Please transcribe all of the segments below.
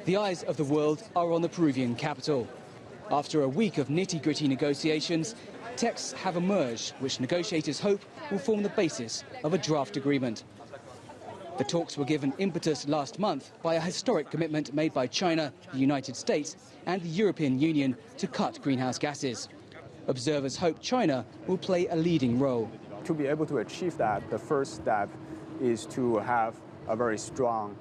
The eyes of the world are on the Peruvian capital. After a week of nitty-gritty negotiations, texts have emerged which negotiators hope will form the basis of a draft agreement. The talks were given impetus last month by a historic commitment made by China, the United States and the European Union to cut greenhouse gases. Observers hope China will play a leading role. To be able to achieve that, the first step is to have a very strong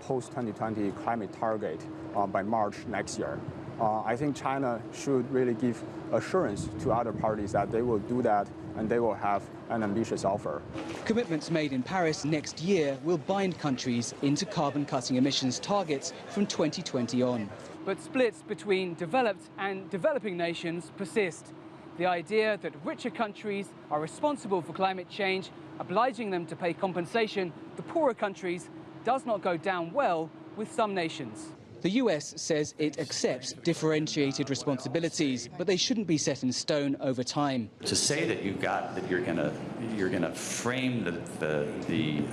post-2020 climate target by March next year. I think China should really give assurance to other parties that they will do that and they will have an ambitious offer. Commitments made in Paris next year will bind countries into carbon-cutting emissions targets from 2020 on. But splits between developed and developing nations persist. The idea that richer countries are responsible for climate change, obliging them to pay compensation to poorer countries, does not go down well with some nations. The US says it accepts differentiated responsibilities, but they shouldn't be set in stone over time. To say that you're gonna frame the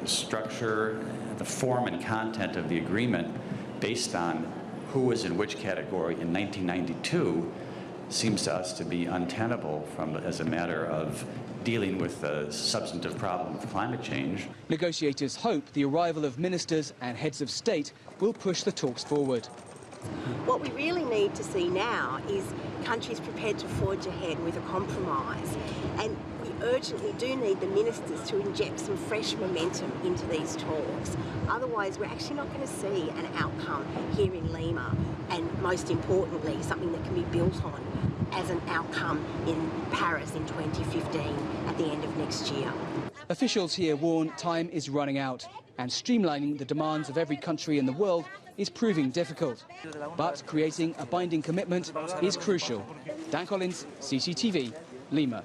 structure, the form and content of the agreement based on who was in which category in 1992 seems to us to be untenable as a matter of dealing with the substantive problem of climate change. Negotiators hope the arrival of ministers and heads of state will push the talks forward. What we really need to see now is countries prepared to forge ahead with a compromise. And we urgently do need the ministers to inject some fresh momentum into these talks. Otherwise, we're actually not going to see an outcome here in Lima, and most importantly, something that can be built on as an outcome in Paris in 2015 at the end of next year. Officials here warn time is running out, and streamlining the demands of every country in the world is proving difficult. But creating a binding commitment is crucial. Dan Collyns, CCTV, Lima.